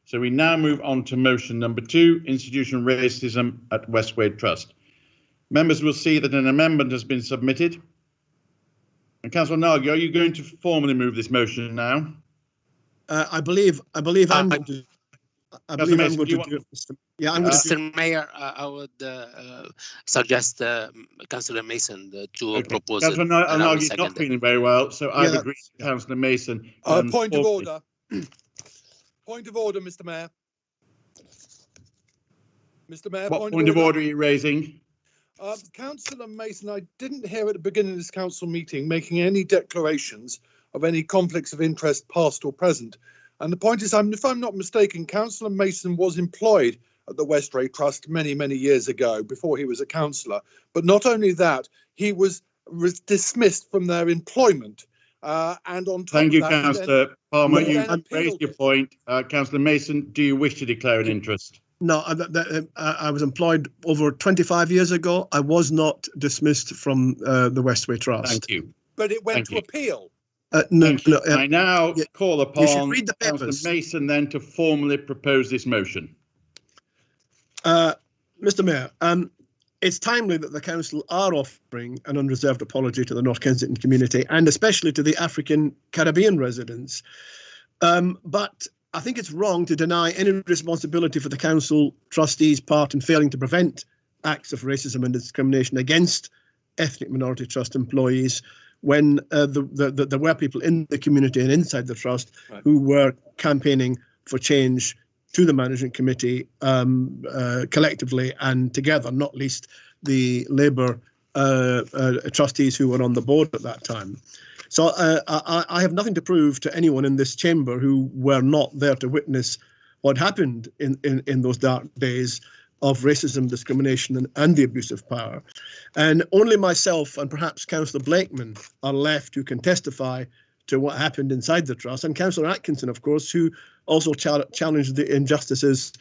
So we now move on to motion number 2, institutional racism at Westway Trust. Members will see that an amendment has been submitted. And Councillor Nagy, are you going to formally move this motion now? I believe I'm going to. I believe I'm going to do it, Mr. Yeah, I'm Mr. Mayor, I would suggest Councillor Mason to propose it. Councillor Nagy is not feeling very well, so I've agreed with Councillor Mason. Point of order. Point of order, Mr. Mayor. Mr. Mayor, what point of order are you raising? Councillor Mason, I didn't hear at the beginning of this council meeting making any declarations of any conflicts of interest, past or present. And the point is, if I'm not mistaken, Councillor Mason was employed at the Westway Trust many, many years ago before he was a councillor. But not only that, he was dismissed from their employment. And on top Thank you, of that, Councillor Palmer. You've raised your point. Councillor Mason, do you wish to declare an interest? No, I was employed over 25 years ago. I was not dismissed from the Westway Trust. Thank you. But it went to appeal. No, I now call upon read the Councillor Mason then to formally propose this motion. Mr. Mayor, it's timely that the council are offering an unreserved apology to the North Kensington community and especially to the African Caribbean residents. But I think it's wrong to deny any responsibility for the council trustees' part in failing to prevent acts of racism and discrimination against ethnic minority trust employees when there were people in the community and inside the trust who were campaigning for change to the management committee collectively and together, not least the Labour trustees who were on the board at that time. So I have nothing to prove to anyone in this chamber who were not there to witness what happened in those dark days of racism, discrimination and the abuse of power. And only myself and perhaps Councillor Blakeman are left who can testify to what happened inside the trust, and Councillor Atkinson, of course, who also challenged the injustices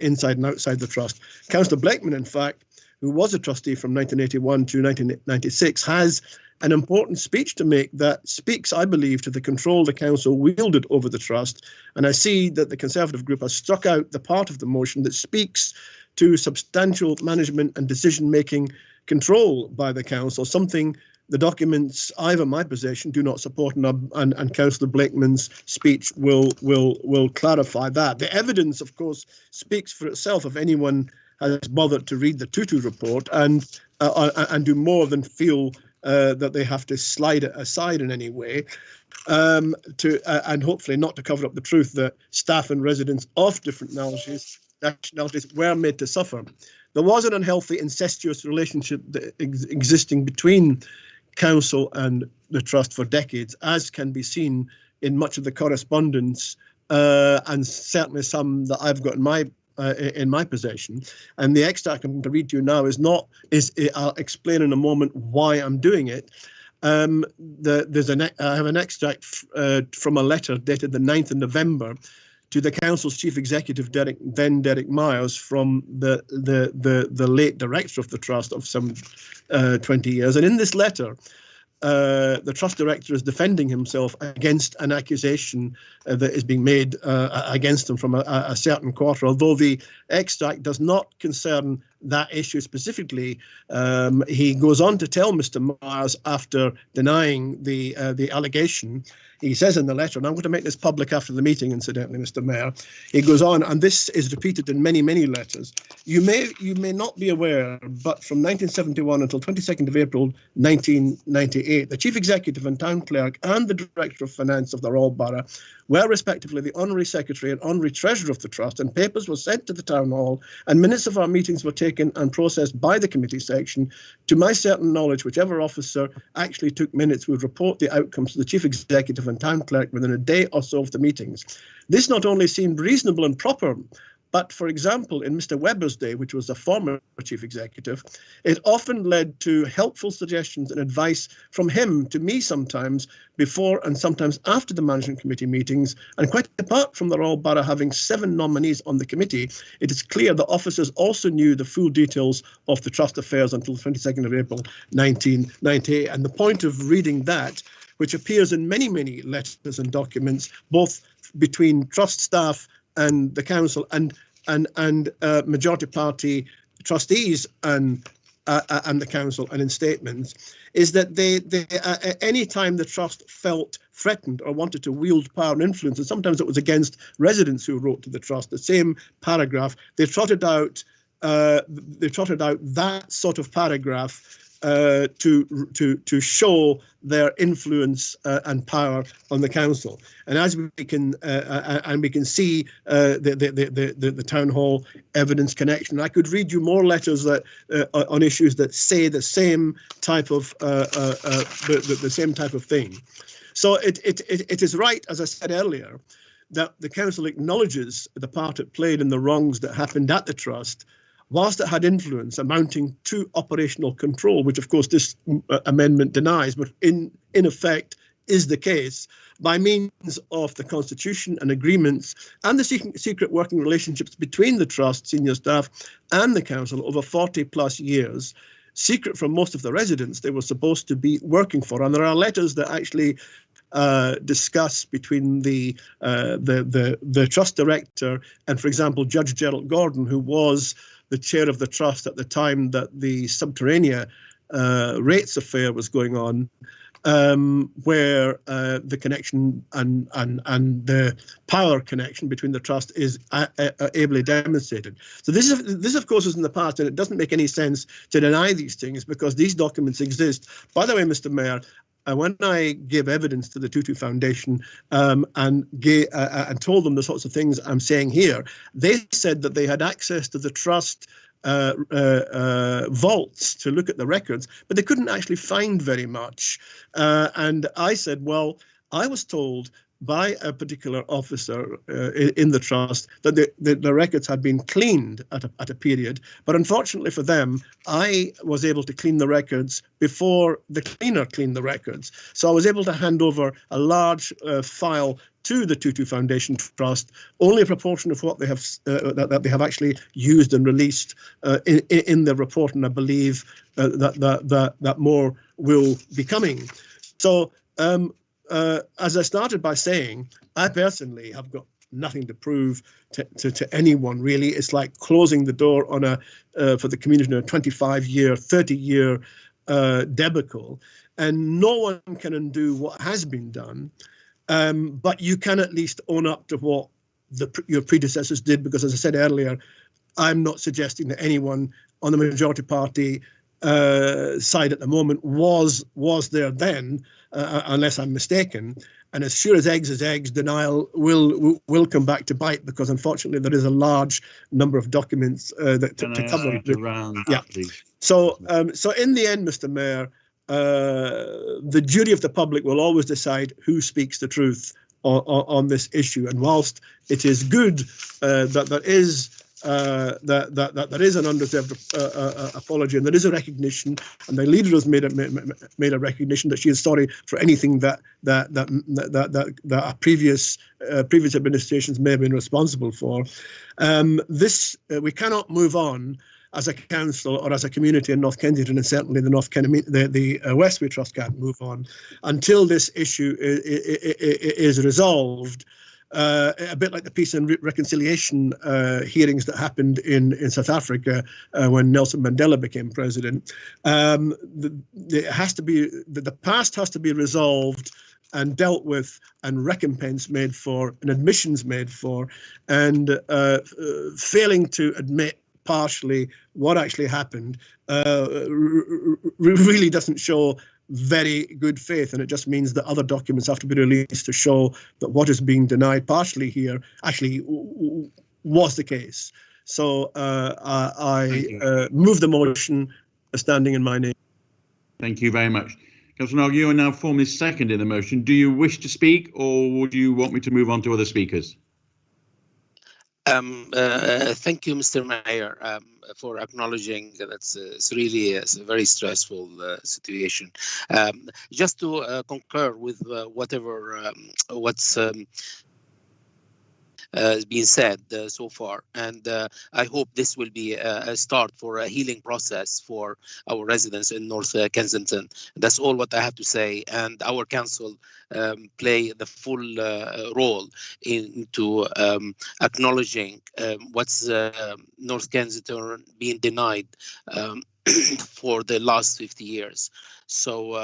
inside and outside the trust. Councillor Blakeman, in fact, who was a trustee from 1981 to 1996, has an important speech to make that speaks, I believe, to the control the council wielded over the trust. And I see that the Conservative group has struck out the part of the motion that speaks to substantial management and decision-making control by the council, something the documents I've in my possession do not support, and Councillor Blakeman's speech will clarify that. The evidence, of course, speaks for itself if anyone has bothered to read the Tutu report and do more than feel that they have to slide it aside in any way, and hopefully not to cover up the truth that staff and residents of different nationalities were made to suffer. There was an unhealthy, incestuous relationship existing between council and the trust for decades, as can be seen in much of the correspondence and certainly some that I've got in my possession. And the extract I'm going to read to you now I'll explain in a moment why I'm doing it. I have an extract from a letter dated the 9th of November to the council's chief executive, Derek Myers, from the late director of the trust of some 20 years. And in this letter, the trust director is defending himself against an accusation that is being made against him from a certain quarter. Although the extract does not concern that issue specifically, he goes on to tell Mr. Myers, after denying the allegation, he says in the letter, and I'm going to make this public after the meeting, incidentally, Mr. Mayor, he goes on, and this is repeated in many, many letters. You may not be aware, but from 1971 until 22nd of April 1998, the chief executive and town clerk and the director of finance of the Royal Borough were respectively the honorary secretary and honorary treasurer of the trust, and papers were sent to the town hall, and minutes of our meetings were taken and processed by the committee section. To my certain knowledge, whichever officer actually took minutes would report the outcomes to the chief executive and town clerk within a day or so of the meetings. This not only seemed reasonable and proper, but, for example, in Mr. Webber's day, which was the former chief executive, it often led to helpful suggestions and advice from him to me sometimes before and sometimes after the management committee meetings. And quite apart from the Royal Borough having 7 nominees on the committee, it is clear that officers also knew the full details of the trust affairs until the 22nd of April 1998. And the point of reading that which appears in many, many letters and documents, both between trust staff and the council and majority party trustees and the council, and in statements, is that they any time the trust felt threatened or wanted to wield power and influence, and sometimes it was against residents who wrote to the trust, the same paragraph, they trotted out that sort of paragraph to show their influence and power on the council. And as we can see the town hall evidence connection. I could read you more letters that on issues that say the same type of the same type of thing. So it is right, as I said earlier, that the council acknowledges the part it played in the wrongs that happened at the trust, whilst it had influence amounting to operational control, which of course this amendment denies, but in effect is the case, by means of the constitution and agreements and the secret working relationships between the trust, senior staff and the council over 40 plus years, secret from most of the residents they were supposed to be working for. And there are letters that actually discuss between the trust director and, for example, Judge Gerald Gordon, who was the chair of the trust at the time that the Subterranea rates affair was going on, where the connection and the power connection between the trust is ably demonstrated. So this of course is in the past, and it doesn't make any sense to deny these things because these documents exist. By the way, Mr. Mayor, when I gave evidence to the Tutu Foundation and told them the sorts of things I'm saying here, they said that they had access to the trust vaults to look at the records, but they couldn't actually find very much. And I said, well, I was told by a particular officer in the trust that the records had been cleaned at a period, but unfortunately for them, I was able to clean the records before the cleaner cleaned the records. So I was able to hand over a large file to the Tutu Foundation Trust, only a proportion of what they have that they have actually used and released in the report, and I believe that more will be coming. So. As I started by saying, I personally have got nothing to prove to anyone, really. It's like closing the door on for the community on a 25-year, 30-year debacle, and no one can undo what has been done, but you can at least own up to what your predecessors did, because as I said earlier, I'm not suggesting that anyone on the majority party side at the moment was there then, unless I'm mistaken. And as sure as eggs, denial will come back to bite, because unfortunately there is a large number of documents that to cover. Yeah. So in the end, Mr. Mayor, the jury of the public will always decide who speaks the truth on this issue. And whilst it is good that there is that there is an undeserved apology, and there is a recognition, and the leader has made a recognition that she is sorry for anything that our previous administrations may have been responsible for. We cannot move on as a council or as a community in North Kensington, and certainly the Westway Trust can't move on until this issue is resolved. A bit like the peace and reconciliation hearings that happened in South Africa when Nelson Mandela became president. It has to be the past has to be resolved and dealt with, and recompense made for, and admissions made for, and failing to admit partially what actually happened really doesn't show very good faith, and it just means that other documents have to be released to show that what is being denied partially here actually was the case. So I move the motion standing in my name. Thank you very much. Councillor Nog, you are now formally seconding the motion. Do you wish to speak, or would you want me to move on to other speakers? Thank you, Mr. Mayor, for acknowledging that it's really a very stressful situation. Just to concur with what's been said so far, and I hope this will be a start for a healing process for our residents in North Kensington. That's all what I have to say, and our council play the full role into acknowledging what's North Kensington being denied for the last 50 years. So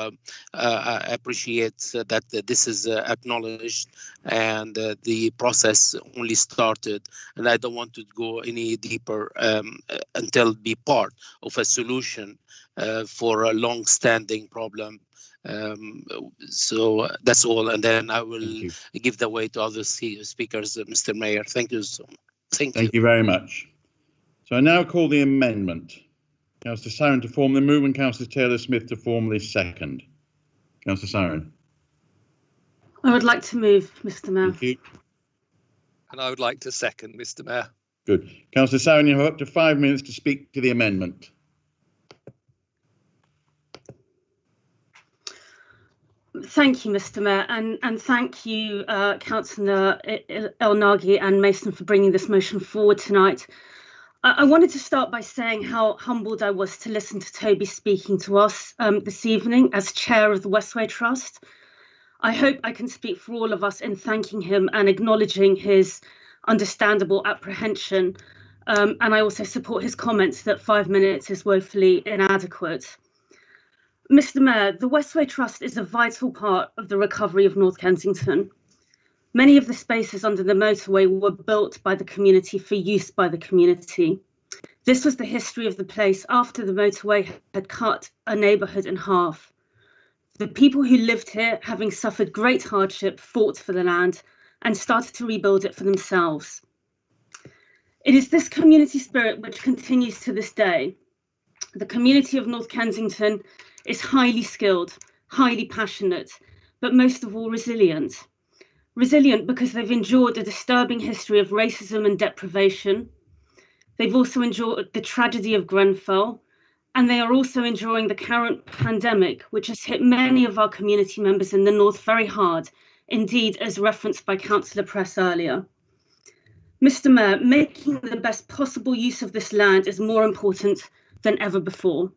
I appreciate that this is acknowledged, and the process only started, and I don't want to go any deeper until be part of a solution for a long-standing problem. So that's all, and then I will give the way to other speakers, Mr. Mayor. Thank you so much. Thank you very much. So I now call the amendment. Councillor Sarin to formally move and Councillor Taylor-Smith to formally second. Councillor Sarin. I would like to move, Mr. Mayor. Thank you. And I would like to second, Mr. Mayor. Good. Councillor Sarin, you have up to 5 minutes to speak to the amendment. Thank you, Mr. Mayor, and thank you, Councillor El Naghi and Mason, for bringing this motion forward tonight. I wanted to start by saying how humbled I was to listen to Toby speaking to us this evening as chair of the Westway Trust. I hope I can speak for all of us in thanking him and acknowledging his understandable apprehension. And I also support his comments that 5 minutes is woefully inadequate. Mr. Mayor, the Westway Trust is a vital part of the recovery of North Kensington. Many of the spaces under the motorway were built by the community for use by the community. This was the history of the place after the motorway had cut a neighbourhood in half. The people who lived here, having suffered great hardship, fought for the land and started to rebuild it for themselves. It is this community spirit which continues to this day. The community of North Kensington is highly skilled, highly passionate, but most of all resilient. Resilient because they've endured a disturbing history of racism and deprivation. They've also endured the tragedy of Grenfell, and they are also enduring the current pandemic, which has hit many of our community members in the North very hard, indeed, as referenced by Councillor Press earlier. Mr. Mayor, making the best possible use of this land is more important than ever before.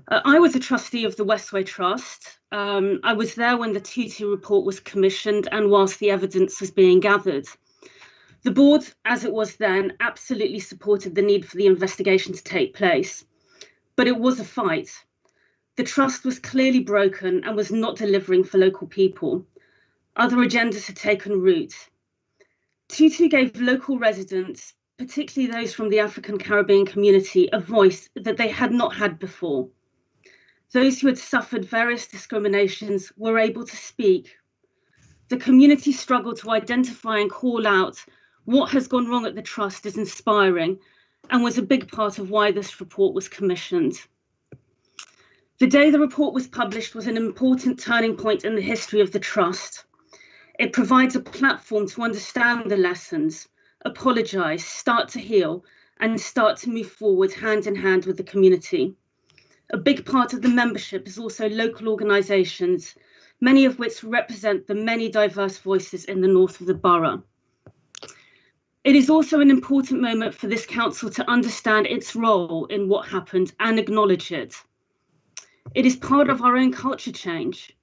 I was a trustee of the Westway Trust. I was there when the Tutu report was commissioned and whilst the evidence was being gathered. The board, as it was then, absolutely supported the need for the investigation to take place, but it was a fight. The trust was clearly broken and was not delivering for local people. Other agendas had taken root. Tutu gave local residents, particularly those from the African Caribbean community, a voice that they had not had before. Those who had suffered various discriminations were able to speak. The community struggle to identify and call out what has gone wrong at the trust is inspiring and was a big part of why this report was commissioned. The day the report was published was an important turning point in the history of the trust. It provides a platform to understand the lessons, apologise, start to heal, and start to move forward hand in hand with the community. A big part of the membership is also local organisations, many of which represent the many diverse voices in the north of the borough. It is also an important moment for this council to understand its role in what happened and acknowledge it. It is part of our own culture change.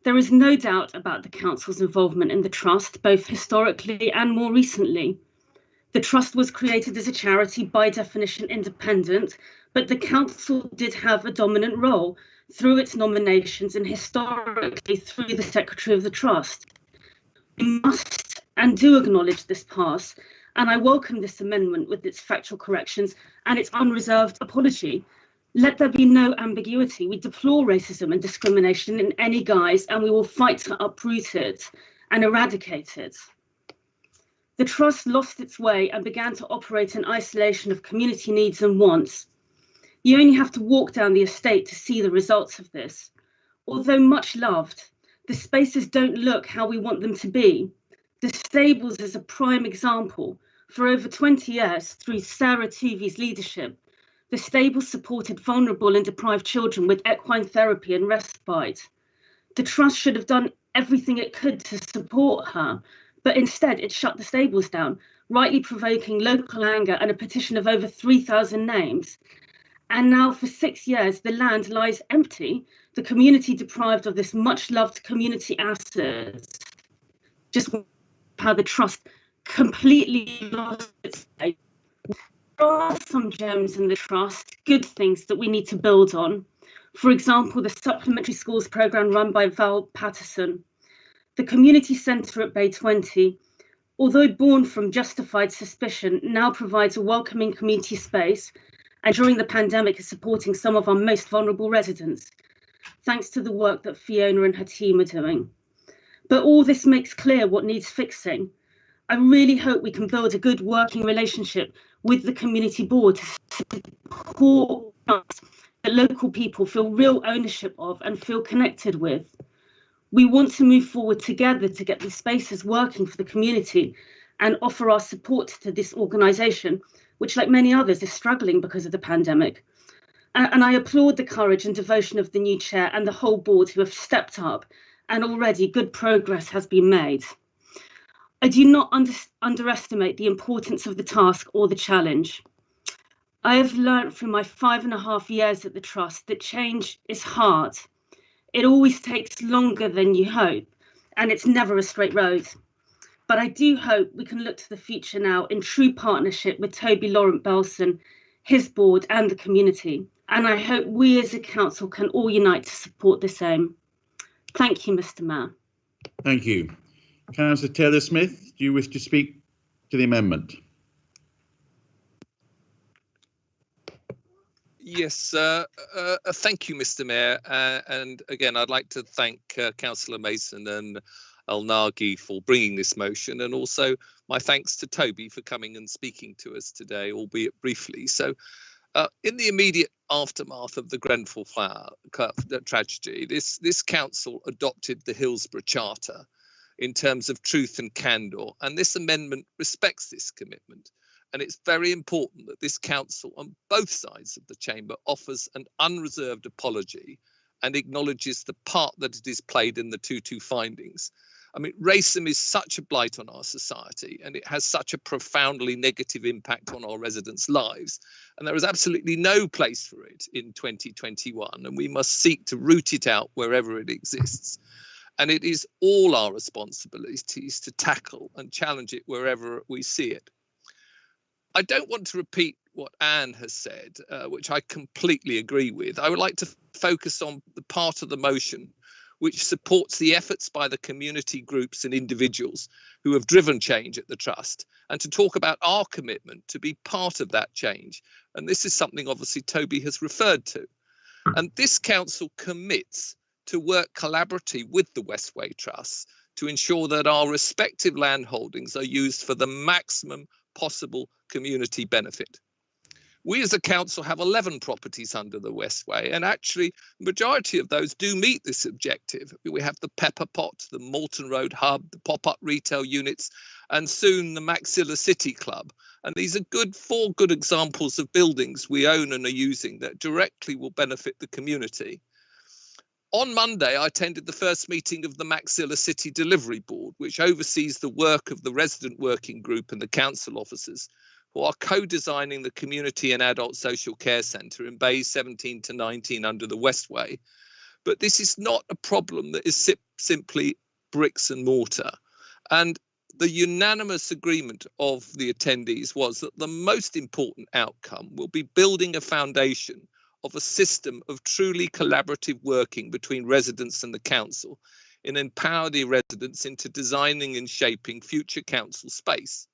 There is no doubt about the council's involvement in the trust, both historically and more recently. The trust was created as a charity, by definition independent, but the council did have a dominant role through its nominations and historically through the secretary of the trust. We must and do acknowledge this past, and I welcome this amendment with its factual corrections and its unreserved apology. Let there be no ambiguity. We deplore racism and discrimination in any guise, and we will fight to uproot it and eradicate it. The trust lost its way and began to operate in isolation of community needs and wants. You only have to walk down the estate to see the results of this. Although much loved, the spaces don't look how we want them to be. The stables is a prime example. For over 20 years, through Sarah Tuvi's leadership, the stables supported vulnerable and deprived children with equine therapy and respite. The trust should have done everything it could to support her, But instead, it shut the stables down, rightly provoking local anger and a petition of over 3,000 names. And now for 6 years, the land lies empty, the community deprived of this much-loved community asset. Just how the trust completely lost its way. There are some gems in the trust, good things that we need to build on. For example, the supplementary schools programme run by Val Patterson. The community centre at Bay 20, although born from justified suspicion, now provides a welcoming community space, and during the pandemic is supporting some of our most vulnerable residents, thanks to the work that Fiona and her team are doing. But all this makes clear what needs fixing. I really hope we can build a good working relationship with the community board to support us, that local people feel real ownership of and feel connected with. We want to move forward together to get these spaces working for the community and offer our support to this organisation, which, like many others, is struggling because of the pandemic. And I applaud the courage and devotion of the new chair and the whole board who have stepped up, and already good progress has been made. I do not underestimate the importance of the task or the challenge. I have learned through my 5.5 years at the Trust that change is hard. It always takes longer than you hope, and it's never a straight road. But I do hope we can look to the future now in true partnership with Toby Laurent Belson, his board and the community. And I hope we as a council can all unite to support this aim. Thank you, Mr. Mayor. Thank you. Councillor Taylor-Smith, do you wish to speak to the amendment? Yes, thank you, Mr. Mayor. And again, I'd like to thank Councillor Mason and El-Naghi for bringing this motion, and also my thanks to Toby for coming and speaking to us today, albeit briefly. So in the immediate aftermath of the Grenfell tragedy, this council adopted the Hillsborough Charter in terms of truth and candour, and this amendment respects this commitment. And it's very important that this council on both sides of the chamber offers an unreserved apology and acknowledges the part that it has played in the 2-2 findings. I mean, racism is such a blight on our society, and it has such a profoundly negative impact on our residents' lives. And there is absolutely no place for it in 2021, and we must seek to root it out wherever it exists. And it is all our responsibilities to tackle and challenge it wherever we see it. I don't want to repeat what Anne has said, which I completely agree with. I would like to focus on the part of the motion which supports the efforts by the community groups and individuals who have driven change at the Trust, and to talk about our commitment to be part of that change. And this is something obviously Toby has referred to. And this council commits to work collaboratively with the Westway Trust to ensure that our respective land holdings are used for the maximum possible community benefit. We as a council have 11 properties under the Westway, and actually the majority of those do meet this objective. We have the Pepper Pot, the Malton Road Hub, the pop-up retail units, and soon the Maxilla City Club. And these are four good examples of buildings we own and are using that directly will benefit the community. On Monday, I attended the first meeting of the Maxilla City Delivery Board, which oversees the work of the resident working group and the council officers, who are co-designing the community and adult social care centre in Bays 17 to 19 under the Westway. But this is not a problem that is simply bricks and mortar. And the unanimous agreement of the attendees was that the most important outcome will be building a foundation of a system of truly collaborative working between residents and the council, and empower the residents into designing and shaping future council space.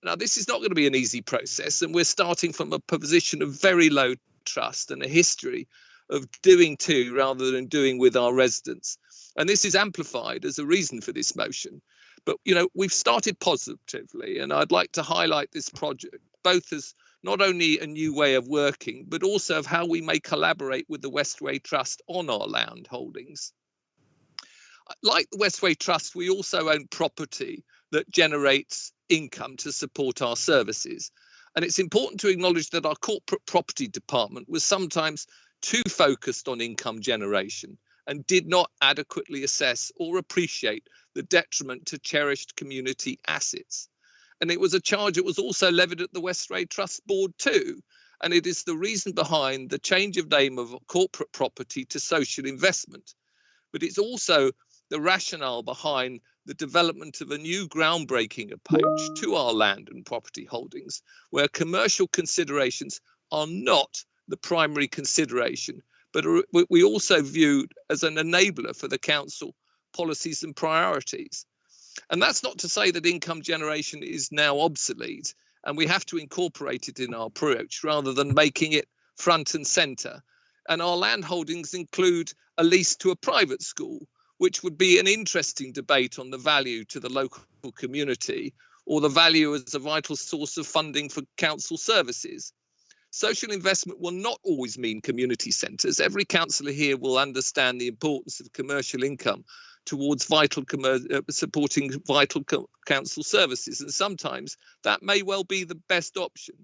Now, this is not going to be an easy process, and we're starting from a position of very low trust and a history of doing to rather than doing with our residents. And this is amplified as a reason for this motion. But, you know, we've started positively, and I'd like to highlight this project, both as not only a new way of working, but also of how we may collaborate with the Westway Trust on our land holdings. Like the Westway Trust, we also own property that generates income to support our services. And it's important to acknowledge that our corporate property department was sometimes too focused on income generation and did not adequately assess or appreciate the detriment to cherished community assets. And it was a charge that was also levied at the Westway Trust board too. And it is the reason behind the change of name of corporate property to social investment. But it's also the rationale behind the development of a new groundbreaking approach to our land and property holdings, where commercial considerations are not the primary consideration, but we also viewed as an enabler for the council policies and priorities. And that's not to say that income generation is now obsolete, and we have to incorporate it in our approach rather than making it front and centre. And our land holdings include a lease to a private school, which would be an interesting debate on the value to the local community or the value as a vital source of funding for council services. Social investment will not always mean community centres. Every councillor here will understand the importance of commercial income towards supporting vital council services. And sometimes that may well be the best option.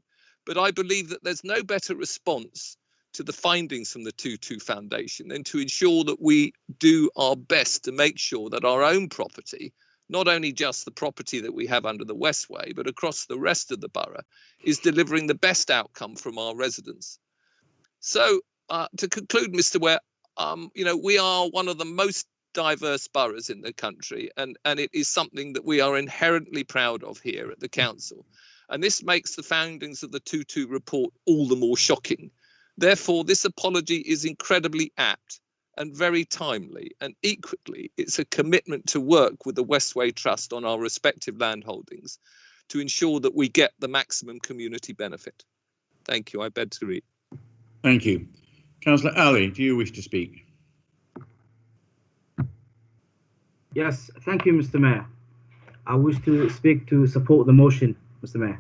But I believe that there's no better response to the findings from the 2-2 Foundation than to ensure that we do our best to make sure that our own property, not only just the property that we have under the Westway, but across the rest of the borough, is delivering the best outcome from our residents. So to conclude, Mr. Ware, we are one of the most diverse boroughs in the country, and it is something that we are inherently proud of here at the council. And this makes the findings of the 2-2 report all the more shocking. Therefore, this apology is incredibly apt and very timely, and equally, it's a commitment to work with the Westway Trust on our respective land holdings to ensure that we get the maximum community benefit. Thank you. I beg to read. Thank you. Councillor Ali, do you wish to speak? Yes, thank you, Mr. Mayor. I wish to speak to support the motion, Mr. Mayor.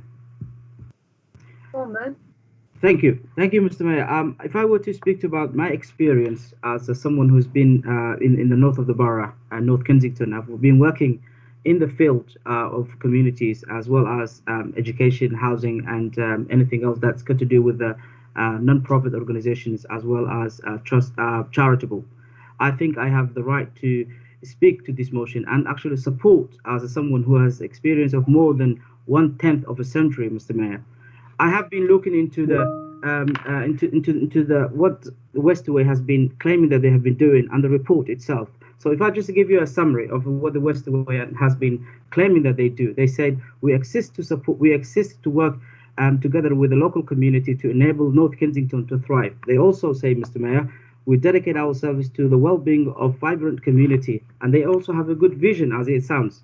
Thank you, Mr. Mayor. If I were to speak about my experience as someone who's been in the north of the borough, North Kensington, I've been working in the field of communities as well as education, housing, and anything else that's got to do with the non-profit organizations as well as charitable. I think I have the right to speak to this motion and actually support as someone who has experience of more than 1/10 of a century, Mr. Mayor. I have been looking into the what the Westway has been claiming that they have been doing and the report itself. So if I just give you a summary of what the Westway has been claiming that they do, they said we exist to work together with the local community to enable North Kensington to thrive. They also say, Mr. Mayor, we dedicate ourselves to the well-being of vibrant community, and they also have a good vision, as it sounds.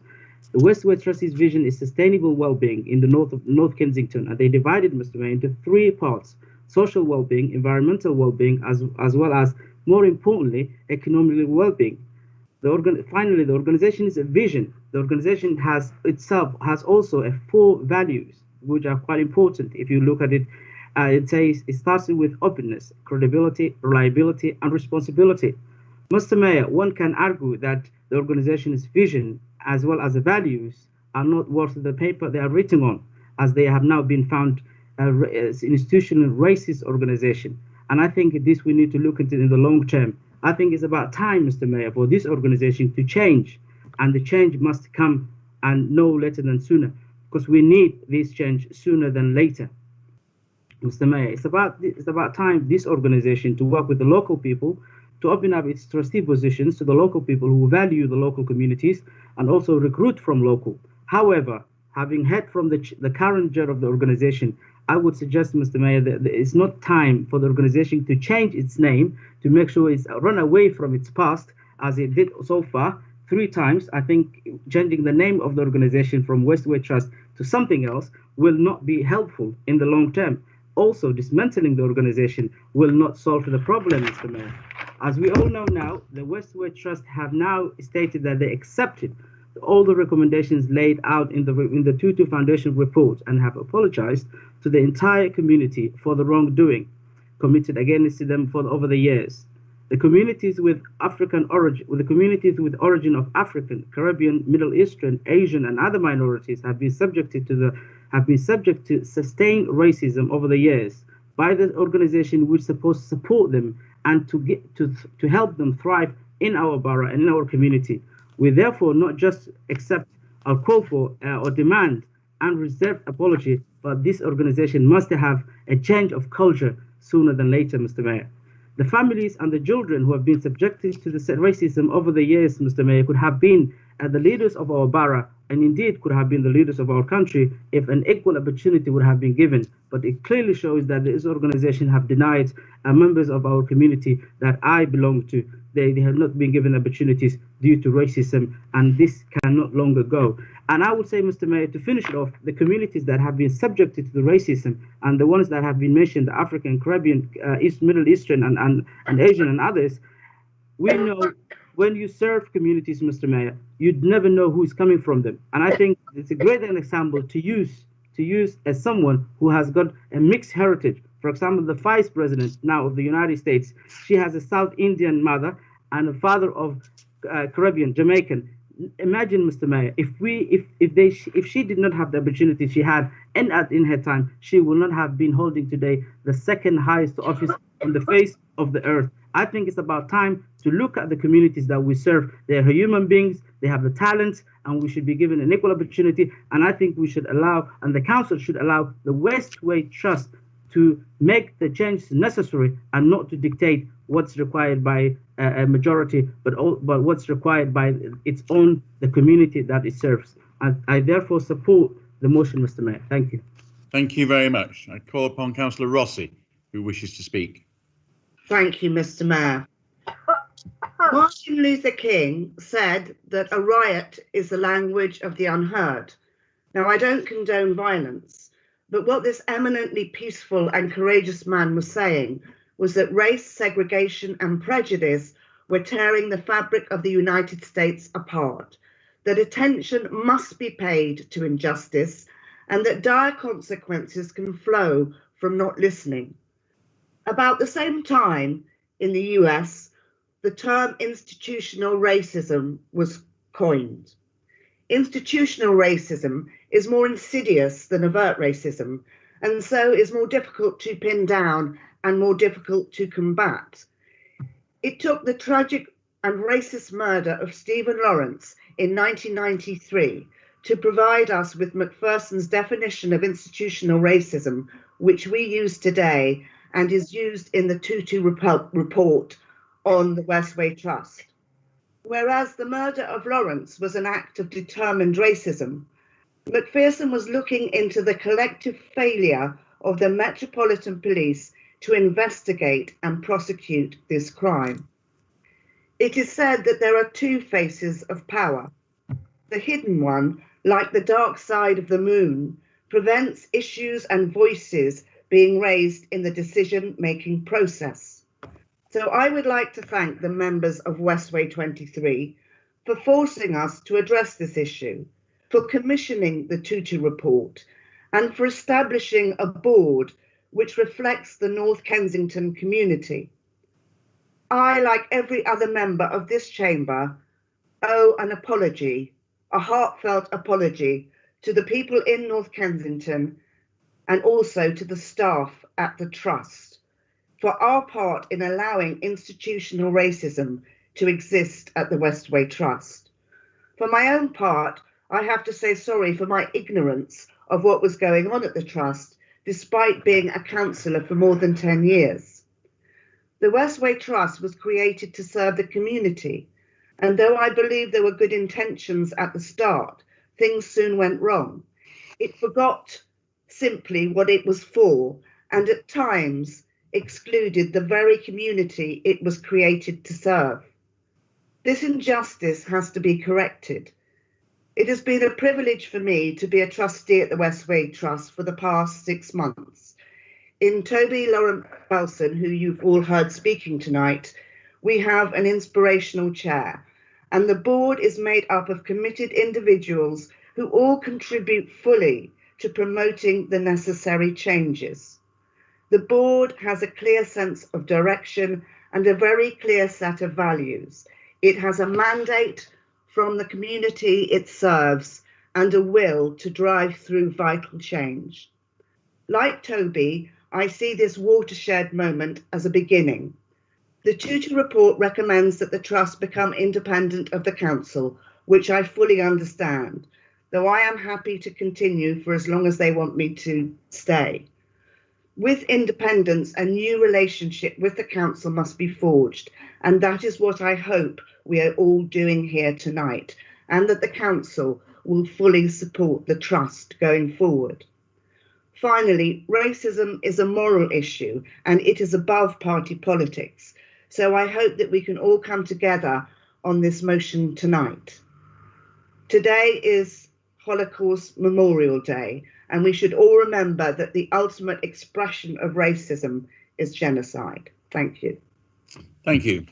The Westway Trust's vision is sustainable well-being in the north of North Kensington, and they divided, Mr. Mayor, into 3 parts: social well-being, environmental well-being, as well as, more importantly, economic well-being. Finally, the organization's vision. The organization has also 4 values, which are quite important. If you look at it, it says it starts with openness, credibility, reliability, and responsibility. Mr. Mayor, one can argue that the organization's vision as well as the values are not worth the paper they are written on, as they have now been found as institutional racist organization. And I think this we need to look into in the long term. I think it's about time, Mr. Mayor, for this organization to change, and the change must come and no later than sooner, because we need this change sooner than later. Mr. Mayor, it's about time this organization to work with the local people to open up its trustee positions to the local people who value the local communities and also recruit from local. However, having heard from the current chair of the organization, I would suggest, Mr. Mayor, that it's not time for the organization to change its name to make sure it's run away from its past, as it did so far 3 times. I think changing the name of the organization from Westway Trust to something else will not be helpful in the long term. Also, dismantling the organization will not solve the problem, Mr. Mayor. As we all know now, the Westway Trust have now stated that they accepted all the recommendations laid out in the 2-2 Foundation report and have apologized to the entire community for the wrongdoing committed against them over the years. The communities with African origin, with origin of African, Caribbean, Middle Eastern, Asian, and other minorities have been subject to sustained racism over the years by the organization which is supposed to support them and to help them thrive in our borough and in our community. We therefore not just accept or call for or demand unreserved apology, but this organization must have a change of culture sooner than later, Mr. Mayor. The families and the children who have been subjected to the racism over the years, Mr. Mayor, could have been the leaders of our borough, and indeed could have been the leaders of our country if an equal opportunity would have been given. But it clearly shows that this organization have denied members of our community that I belong to. They have not been given opportunities due to racism, and this can no longer go. And I would say, Mr. Mayor, to finish it off, the communities that have been subjected to the racism and the ones that have been mentioned, the African, Caribbean, Middle Eastern, and Asian and others, we know when you serve communities, Mr. Mayor, you'd never know who's coming from them. And I think it's a great example to use as someone who has got a mixed heritage. For example, the vice president now of the United States, she has a South Indian mother and a father of Caribbean, Jamaican. Imagine, Mr. Mayor, if she did not have the opportunity she had in her time, she would not have been holding today the second highest office on the face of the earth. I think it's about time to look at the communities that we serve. They are human beings, they have the talents, and we should be given an equal opportunity. And I think we should allow, and the council should allow, the Westway Trust to make the change necessary and not to dictate what's required by a majority, but what's required by the community that it serves. I therefore support the motion, Mr. Mayor. Thank you. Thank you very much. I call upon Councillor Rossi, who wishes to speak. Thank you, Mr. Mayor. Martin Luther King said that a riot is the language of the unheard. Now, I don't condone violence, but what this eminently peaceful and courageous man was saying was that race, segregation, and prejudice were tearing the fabric of the United States apart, that attention must be paid to injustice, and that dire consequences can flow from not listening. About the same time in the US, the term institutional racism was coined. Institutional racism is more insidious than overt racism, and so is more difficult to pin down and more difficult to combat. It took the tragic and racist murder of Stephen Lawrence in 1993 to provide us with Macpherson's definition of institutional racism, which we use today and is used in the Tutu report on the Westway Trust. Whereas the murder of Lawrence was an act of determined racism, Macpherson was looking into the collective failure of the Metropolitan Police to investigate and prosecute this crime. It is said that there are two faces of power. The hidden one, like the dark side of the moon, prevents issues and voices being raised in the decision-making process. So I would like to thank the members of Westway 23 for forcing us to address this issue, for commissioning the Tutu report, and for establishing a board which reflects the North Kensington community. I, like every other member of this chamber, owe an apology, a heartfelt apology, to the people in North Kensington and also to the staff at the Trust for our part in allowing institutional racism to exist at the Westway Trust. For my own part, I have to say sorry for my ignorance of what was going on at the Trust, despite being a councillor for more than 10 years. The Westway Trust was created to serve the community, and though I believe there were good intentions at the start, things soon went wrong. It forgot simply what it was for, and at times excluded the very community it was created to serve. This injustice has to be corrected. It has been a privilege for me to be a trustee at the Westway Trust for the past 6 months. In Toby Lauren Belson, who you've all heard speaking tonight, we have an inspirational chair, and the board is made up of committed individuals who all contribute fully to promoting the necessary changes. The board has a clear sense of direction and a very clear set of values. It has a mandate from the community it serves and a will to drive through vital change. Like Toby, I see this watershed moment as a beginning. The tutor report recommends that the Trust become independent of the Council, which I fully understand, though I am happy to continue for as long as they want me to stay. With independence, a new relationship with the Council must be forged, and that is what I hope we are all doing here tonight, and that the Council will fully support the Trust going forward. Finally, racism is a moral issue and it is above party politics, so I hope that we can all come together on this motion tonight. Today is Holocaust Memorial Day, and we should all remember that the ultimate expression of racism is genocide. Thank you. Thank you.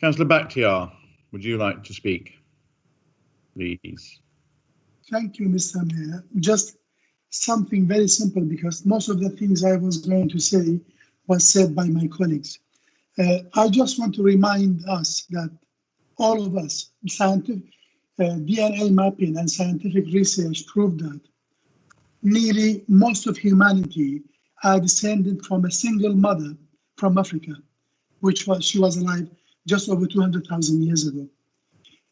Councillor Bakhtiar, would you like to speak, please? Thank you, Mr. Mayor. Just something very simple, because most of the things I was going to say was said by my colleagues. I just want to remind us that all of us, scientific DNA mapping and scientific research prove that nearly most of humanity are descended from a single mother from Africa, she was alive just over 200,000 years ago.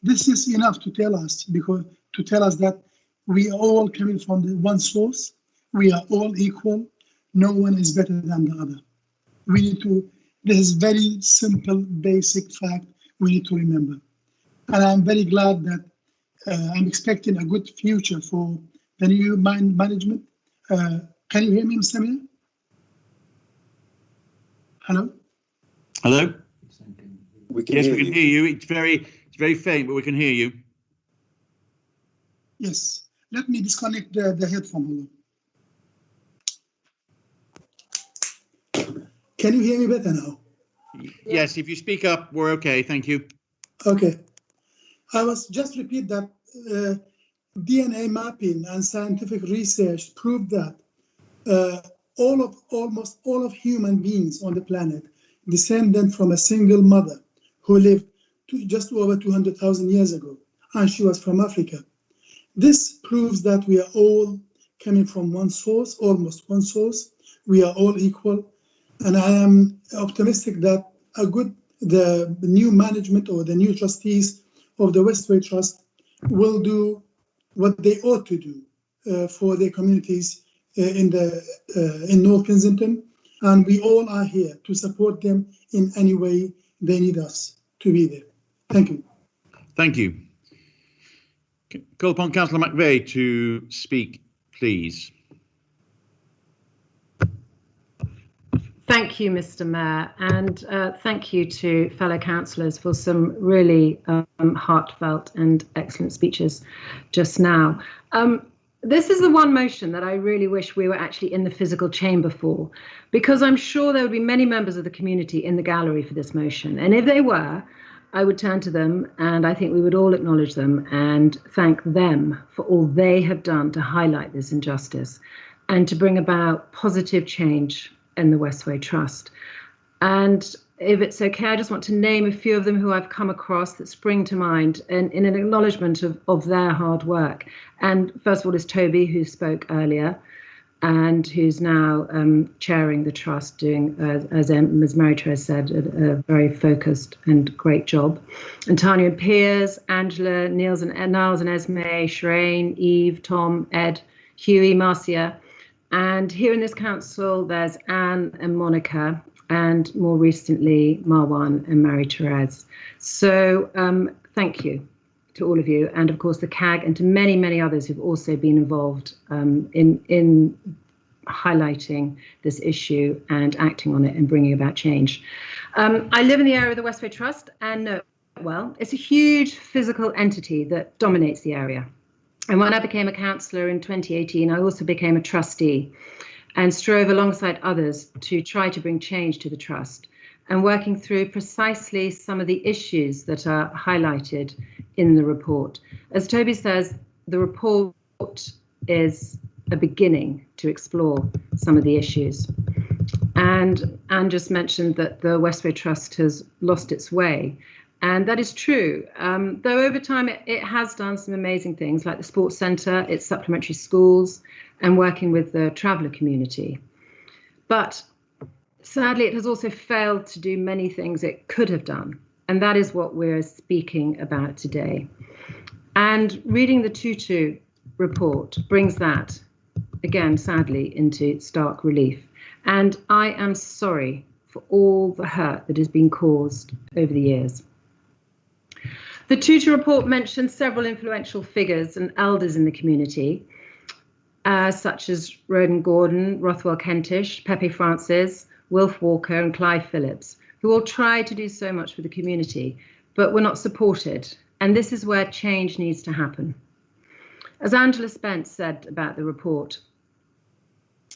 This is enough to tell us, that we are all coming from the one source. We are all equal. No one is better than the other. This is very simple, basic fact we need to remember. And I'm very glad that I'm expecting a good future for the new mine management. Can you hear me, Mr. Mayor? Hello? Hello? We can yes, hear we can you. hear you. It's very faint, but we can hear you. Yes. Let me disconnect the headphone. Can you hear me better now? Yes, if you speak up, we're okay. Thank you. Okay. I was just repeat that DNA mapping and scientific research prove that almost all of human beings on the planet descended from a single mother who lived just over 200,000 years ago, and she was from Africa. This proves that we are all coming from one source, almost one source. We are all equal, and I am optimistic that the new management or the new trustees of the Westway Trust will do what they ought to do for their communities in North Kensington, and we all are here to support them in any way they need us to be there. Thank you. Thank you. Call upon Councillor McVeigh to speak, please. Thank you, Mr. Mayor, and thank you to fellow councillors for some really heartfelt and excellent speeches just now. This is the one motion that I really wish we were actually in the physical chamber for, because I'm sure there would be many members of the community in the gallery for this motion. And if they were, I would turn to them, and I think we would all acknowledge them and thank them for all they have done to highlight this injustice and to bring about positive change in the Westway Trust. And if it's okay, I just want to name a few of them who I've come across that spring to mind in an acknowledgement of their hard work. And first of all is Toby, who spoke earlier and who's now chairing the Trust, doing, as Ms. Mary-Therese said, a very focused and great job. And Tanya and Piers, Angela, Niles and Esme, Shireen, Eve, Tom, Ed, Huey, Marcia. And here in this council, there's Anne and Monica, and more recently, Marwan and Mary-Therese. So thank you to all of you, and of course the CAG, and to many, many others who've also been involved in highlighting this issue and acting on it and bringing about change. I live in the area of the Westway Trust and know it well. It's a huge physical entity that dominates the area. And when I became a councillor in 2018, I also became a trustee and strove alongside others to try to bring change to the Trust and working through precisely some of the issues that are highlighted in the report. As Toby says, the report is a beginning to explore some of the issues. And Anne just mentioned that the Westway Trust has lost its way. And that is true, though over time it has done some amazing things like the sports centre, its supplementary schools, and working with the traveller community. But sadly, it has also failed to do many things it could have done. And that is what we're speaking about today. And reading the Tutu report brings that, again, sadly, into stark relief. And I am sorry for all the hurt that has been caused over the years. The Tutu report mentions several influential figures and elders in the community, such as Roden Gordon, Rothwell Kentish, Pepe Francis, Wilf Walker and Clive Phillips, who all tried to do so much for the community, but were not supported. And this is where change needs to happen. As Angela Spence said about the report,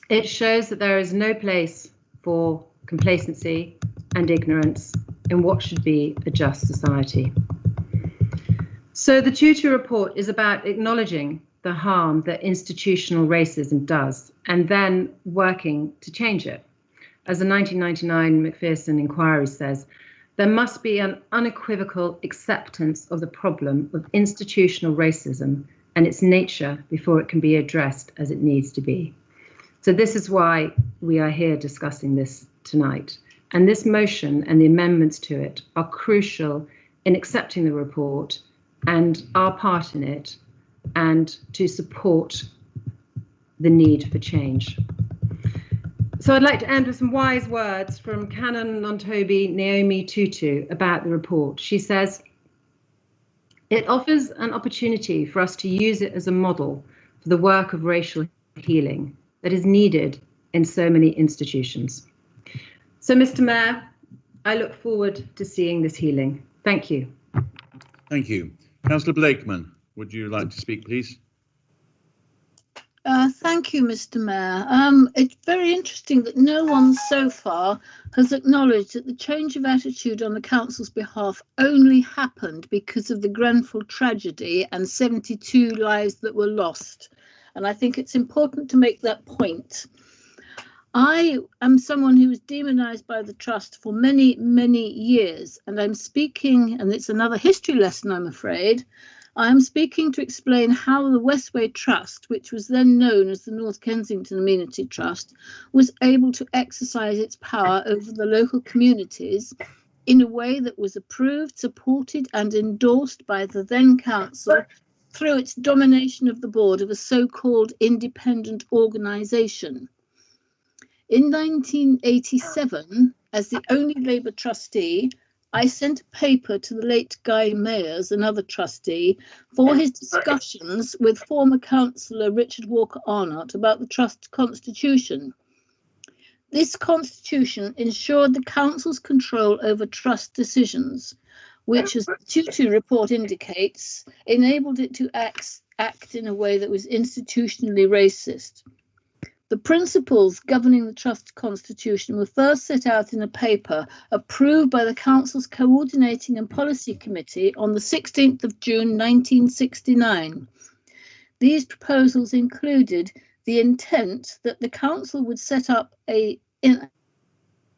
it shows that there is no place for complacency and ignorance in what should be a just society. So the Tutu report is about acknowledging the harm that institutional racism does and then working to change it. As the 1999 Macpherson inquiry says, there must be an unequivocal acceptance of the problem of institutional racism and its nature before it can be addressed as it needs to be. So this is why we are here discussing this tonight. And this motion and the amendments to it are crucial in accepting the report and our part in it, and to support the need for change. So I'd like to end with some wise words from Canon Nontobi Naomi Tutu about the report. She says, "It offers an opportunity for us to use it as a model for the work of racial healing that is needed in so many institutions." So, Mr. Mayor, I look forward to seeing this healing. Thank you. Thank you. Councillor Blakeman, would you like to speak, please? Thank you, Mr. Mayor. It's very interesting that no one so far has acknowledged that the change of attitude on the council's behalf only happened because of the Grenfell tragedy and 72 lives that were lost. And I think it's important to make that point. I am someone who was demonised by the Trust for many, many years, and I'm speaking, and it's another history lesson, I'm afraid. I am speaking to explain how the Westway Trust, which was then known as the North Kensington Amenity Trust, was able to exercise its power over the local communities in a way that was approved, supported and endorsed by the then council through its domination of the board of a so-called independent organisation. In 1987, as the only Labour trustee, I sent a paper to the late Guy Mayers, another trustee, for his discussions with former councillor Richard Walker Arnott about the Trust constitution. This constitution ensured the council's control over trust decisions, which, as the Tutu report indicates, enabled it to act in a way that was institutionally racist. The principles governing the Trust Constitution were first set out in a paper approved by the Council's Coordinating and Policy Committee on the 16th of June 1969. These proposals included the intent that the Council would set up an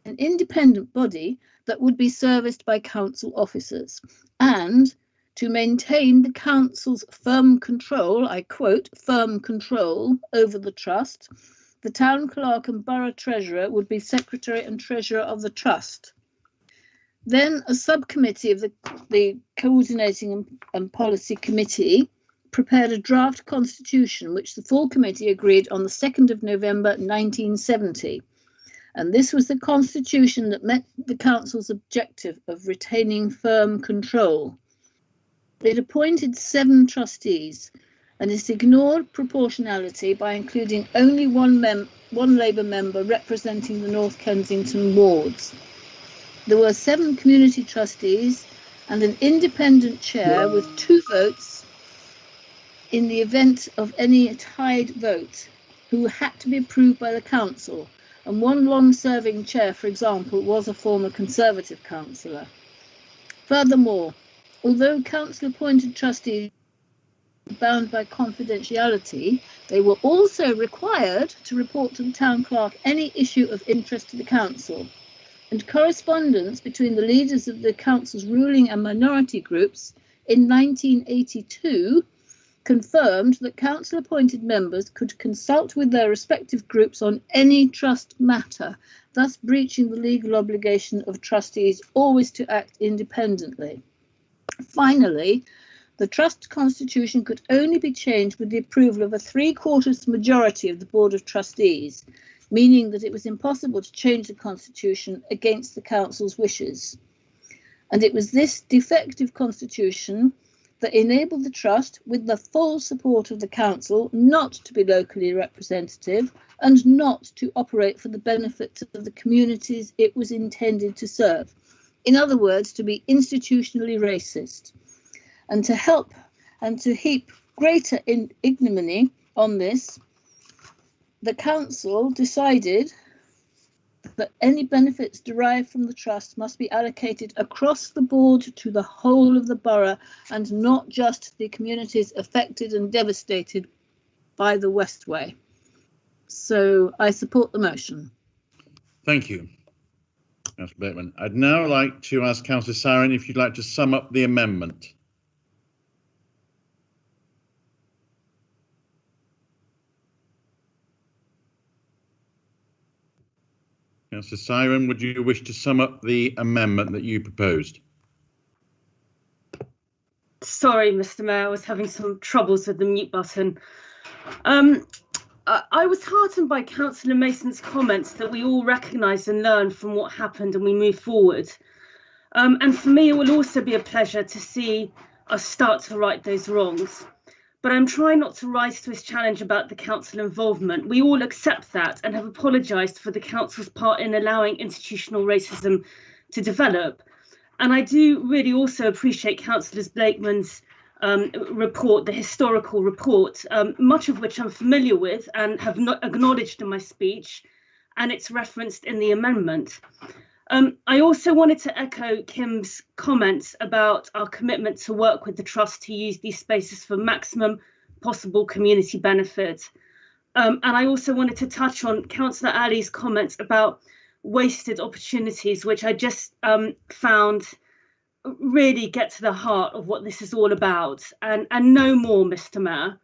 independent body that would be serviced by Council officers, and to maintain the Council's firm control, I quote, firm control over the Trust. The Town Clerk and Borough Treasurer would be Secretary and Treasurer of the Trust. Then a subcommittee of the Coordinating and Policy Committee prepared a draft constitution, which the full committee agreed on the 2nd of November 1970. And this was the constitution that met the council's objective of retaining firm control. It appointed 7 trustees, and it ignored proportionality by including only one Labour member representing the North Kensington wards. There were 7 community trustees and an independent chair with 2 votes in the event of any tied vote, who had to be approved by the council, and one long-serving chair, for example, was a former Conservative councillor. Furthermore, although council-appointed trustees bound by confidentiality, they were also required to report to the town clerk any issue of interest to the council, and correspondence between the leaders of the council's ruling and minority groups in 1982 confirmed that council-appointed members could consult with their respective groups on any trust matter, thus breaching the legal obligation of trustees always to act independently. Finally, the trust constitution could only be changed with the approval of a 3/4 majority of the Board of Trustees, meaning that it was impossible to change the constitution against the council's wishes. And it was this defective constitution that enabled the trust, with the full support of the council, not to be locally representative and not to operate for the benefit of the communities it was intended to serve. In other words, to be institutionally racist. And to help and to heap greater ignominy on this, the council decided that any benefits derived from the trust must be allocated across the board to the whole of the borough and not just the communities affected and devastated by the Westway. So I support the motion. Thank you, Councillor Blakeman. I'd now like to ask Councillor Siren if you'd like to sum up the amendment. Councillor Siren, would you wish to sum up the amendment that you proposed? Sorry, Mr. Mayor, I was having some troubles with the mute button. I was heartened by Councillor Mason's comments that we all recognise and learn from what happened and we move forward. And for me, it will also be a pleasure to see us start to right those wrongs. But I'm trying not to rise to his challenge about the council involvement. We all accept that and have apologised for the council's part in allowing institutional racism to develop. And I do really also appreciate Councillor Blakeman's report, the historical report, much of which I'm familiar with and have not acknowledged in my speech, and it's referenced in the amendment. I also wanted to echo Kim's comments about our commitment to work with the Trust to use these spaces for maximum possible community benefit. And I also wanted to touch on Councillor Ali's comments about wasted opportunities, which I just found really get to the heart of what this is all about, and no more, Mr. Mayor.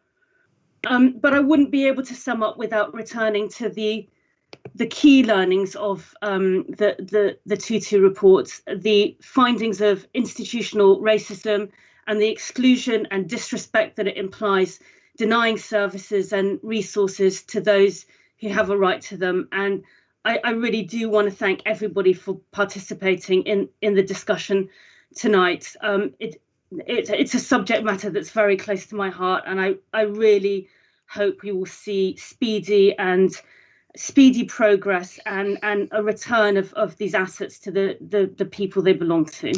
But I wouldn't be able to sum up without returning to the key learnings of the Tutu reports, the findings of institutional racism and the exclusion and disrespect that it implies, denying services and resources to those who have a right to them. And I really do want to thank everybody for participating in the discussion tonight. It's a subject matter that's very close to my heart, and I really hope we will see speedy progress and a return of these assets to the people they belong to.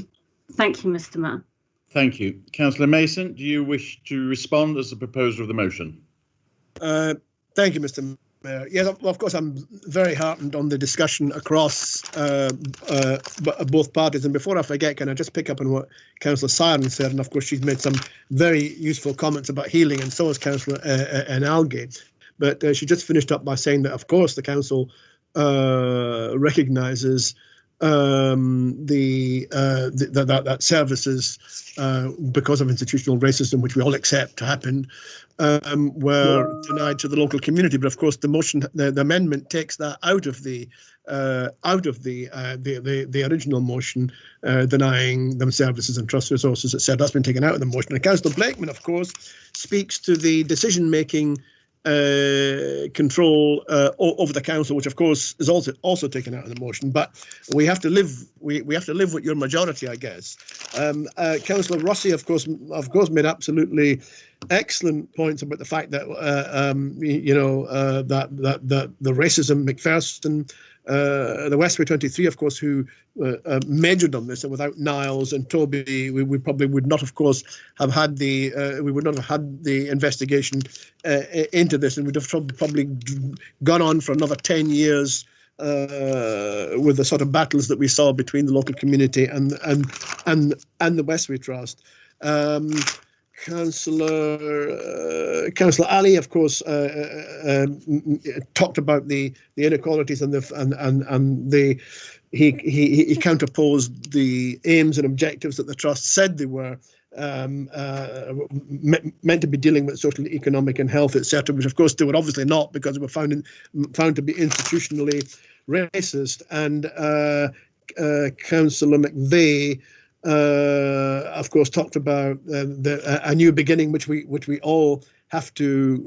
Thank you, Mr. Mayor. Thank you. Councillor Mason, do you wish to respond as the proposer of the motion? Thank you, Mr. Mayor. Yes, of course, I'm very heartened on the discussion across both parties. And before I forget, can I just pick up on what Councillor Siren said? And of course, she's made some very useful comments about healing, and so has Councillor Algie. But she just finished up by saying that, of course, the council recognises that services, because of institutional racism, which we all accept happened, were denied to the local community. But of course, the motion, the amendment takes that out of the original motion, denying them services and trust resources, etc. That's been taken out of the motion. And Councillor Blakeman, of course, speaks to the decision-making control over the council, which of course is also taken out of the motion. But we have to live. We have to live with your majority, I guess. Councillor Rossi, of course, made absolutely excellent points about the fact that that the racism, McPherson, the Westway 23, of course, who measured on this, and without Niles and Toby, we probably would not, of course, have had the investigation into this, and would have probably gone on for another 10 years with the sort of battles that we saw between the local community and the Westway Trust. Councillor Ali, of course, talked about the inequalities and he counterposed the aims and objectives that the trust said they were meant to be dealing with social, economic, and health, etc., which of course they were obviously not, because they were found to be institutionally racist. And Councillor McVeigh, of course, talked about a new beginning, which we all have to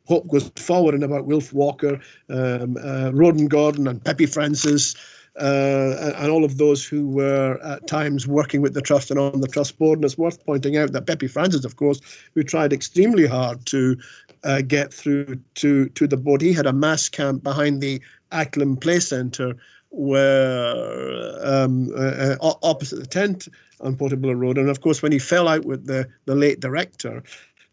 hope goes forward, and about Wilf Walker, Roden Gordon, and Pepe Francis, and all of those who were at times working with the Trust and on the Trust board. And it's worth pointing out that Pepe Francis, of course, who tried extremely hard to get through to the board, he had a mass camp behind the Acklam Play Centre, where opposite the tent on Portobello Road. And of course, when he fell out with the late director,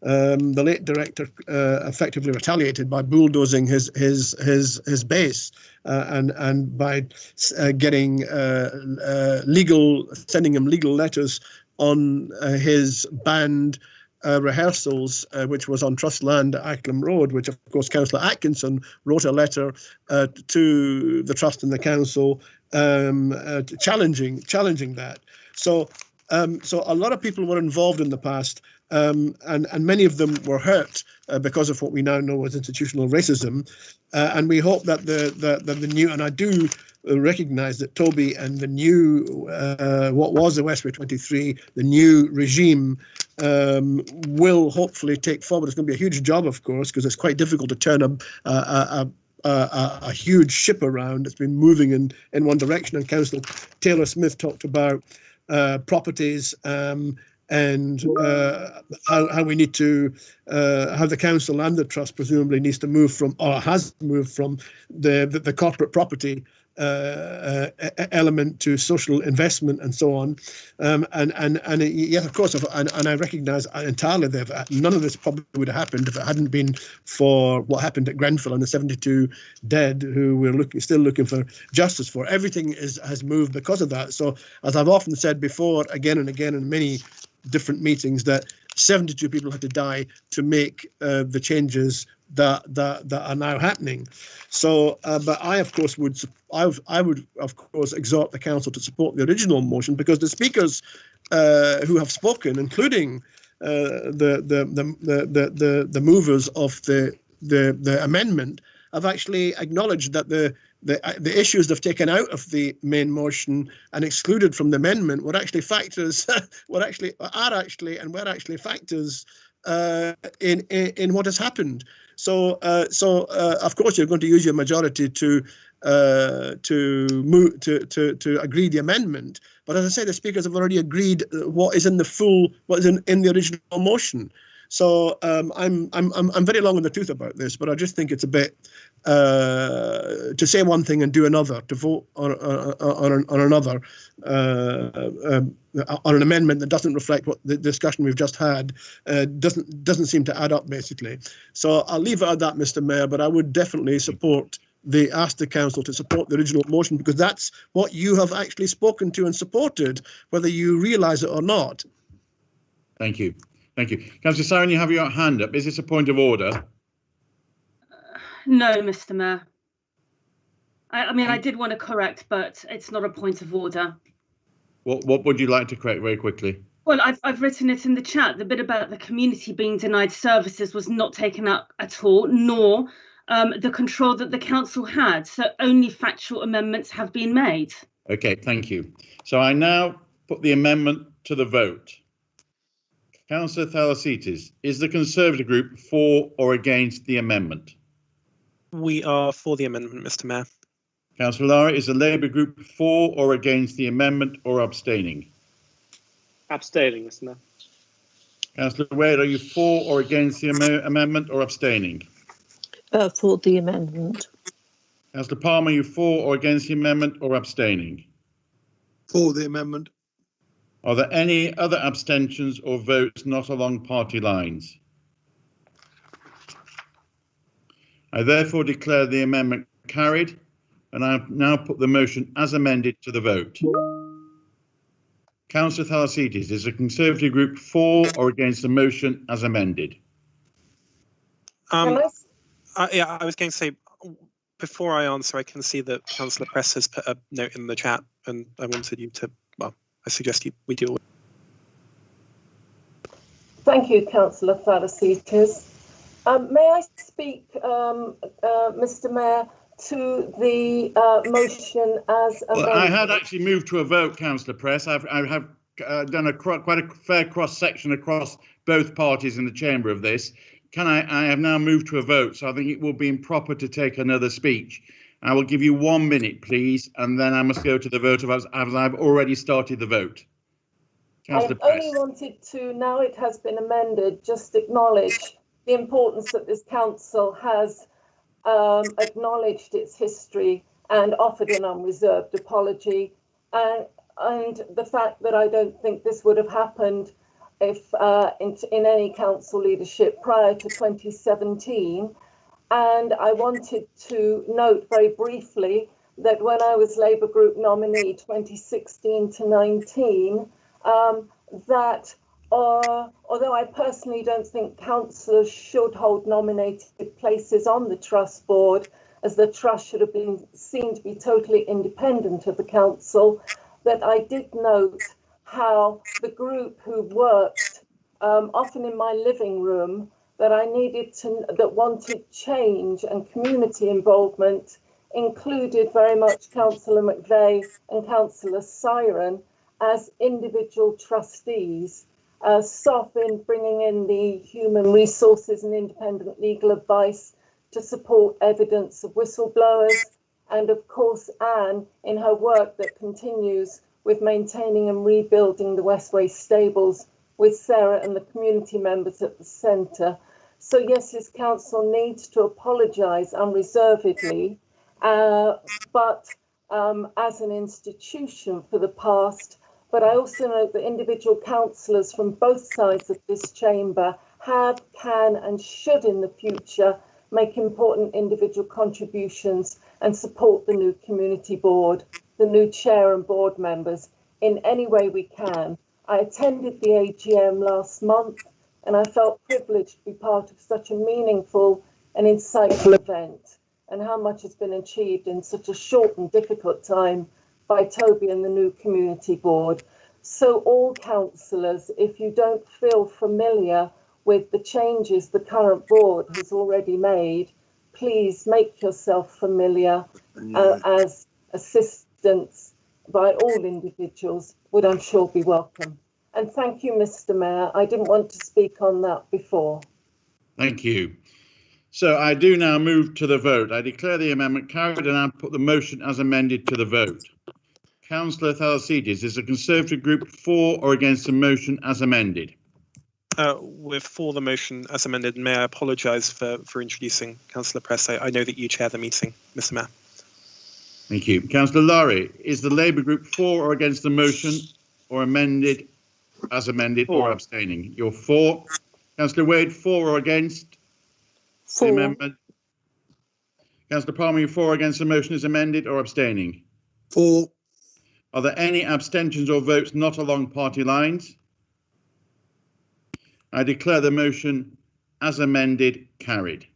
effectively retaliated by bulldozing his base, and by sending him legal letters on his banned rehearsals, which was on Trust land at Acklam Road, which of course Councillor Atkinson wrote a letter to the Trust and the Council challenging that. So a lot of people were involved in the past, and many of them were hurt because of what we now know as institutional racism. And we hope that the new, and I do recognise that Toby and the new, what was the Westway 23, the new regime, will hopefully take forward. It's going to be a huge job, of course, because it's quite difficult to turn a huge ship around. It's been moving in one direction. And Councillor Taylor Smith talked about properties, and how we need to, how the council and the trust presumably needs to move from, or has moved from, the corporate property element to social investment and so on. And yes, of course, and I recognise entirely that none of this probably would have happened if it hadn't been for what happened at Grenfell and the 72 dead who we're still looking for justice for. Everything has moved because of that. So, as I've often said before, again and again in many different meetings, that 72 people had to die to make the changes that are now happening. So, but I, of course, would of course exhort the council to support the original motion, because the speakers who have spoken, including the movers of the amendment, have actually acknowledged that the issues they've taken out of the main motion and excluded from the amendment were actually factors, were actually factors in what has happened. So of course you're going to use your majority to agree the amendment. But as I say, the speakers have already agreed what is in the original motion. So I'm very long in the tooth about this, but I just think it's a bit to say one thing and do another, to vote on another on an amendment that doesn't reflect what the discussion we've just had, doesn't seem to add up, basically. So I'll leave it at that, Mr. Mayor, but I would definitely ask the council to support the original motion, because that's what you have actually spoken to and supported, whether you realise it or not. Thank you. Thank you. Councillor Siren, you have your hand up. Is this a point of order? No, Mr. Mayor. I mean, I did want to correct, but it's not a point of order. What would you like to correct very quickly? Well, I've written it in the chat. The bit about the community being denied services was not taken up at all, nor the control that the council had. So only factual amendments have been made. Okay, thank you. So I now put the amendment to the vote. Councillor Thalasitis, is the Conservative group for or against the amendment? We are for the amendment, Mr. Mayor. Councillor Lara, is the Labour group for or against the amendment, or abstaining? Abstaining, Mr. Mayor. Councillor Wade, are you for or against the amendment, or abstaining? For the amendment. Councillor Palmer, are you for or against the amendment, or abstaining? For the amendment. Are there any other abstentions or votes not along party lines? I therefore declare the amendment carried, and I now put the motion as amended to the vote. Councillor Thalasitis, is the Conservative group for or against the motion as amended? Yeah, I was going to say, before I answer, I can see that Councillor Press has put a note in the chat, and I wanted you to, well, I suggest we deal with. you, Councillor Falasitis. May I speak, Mr. Mayor, to the motion as amended? Well, I had actually moved to a vote, Councillor Press. I have done quite a fair cross-section across both parties in the chamber of this. I have now moved to a vote, so I think it will be improper to take another speech. I will give you 1 minute, please, and then I must go to the vote as I've already started the vote. Councillor I Press. only wanted to, now it has been amended, just acknowledge the importance that this council has acknowledged its history and offered an unreserved apology, and the fact that I don't think this would have happened if in any council leadership prior to 2017. And I wanted to note very briefly that when I was Labour Group nominee 2016 to 19, that although I personally don't think councillors should hold nominated places on the trust board, as the trust should have been seen to be totally independent of the council, that I did note how the group who worked often in my living room that wanted change and community involvement included very much Councillor McVeigh and Councillor Siren as individual trustees, SOF in bringing in the human resources and independent legal advice to support evidence of whistleblowers, and of course Anne in her work that continues with maintaining and rebuilding the Westway stables with Sarah and the community members at the centre. So yes, this council needs to apologise unreservedly, but as an institution for the past. But I also note that individual councillors from both sides of this chamber have, can and should in the future make important individual contributions and support the new community board, the new chair and board members in any way we can. I attended the AGM last month and I felt privileged to be part of such a meaningful and insightful event, and how much has been achieved in such a short and difficult time by Toby and the new community board. So all councillors, if you don't feel familiar with the changes the current board has already made, please make yourself familiar as assistance by all individuals would, I'm sure, be welcome. And thank you, Mr. Mayor. I didn't want to speak on that before. Thank you. So I do now move to the vote. I declare the amendment carried and I put the motion as amended to the vote. Councillor Thalasides, is the Conservative Group for or against the motion as amended? We're for the motion as amended. May I apologise for introducing Councillor Press. I know that you chair the meeting, Mr. Mayor. Thank you. Councillor Lowry, is the Labour Group for or against the motion or amended as amended or abstaining? You're for. Councillor Wade, for or against the amendment? Councillor Palmer, you for or against the motion as amended or abstaining? For. Are there any abstentions or votes not along party lines? I declare the motion as amended carried.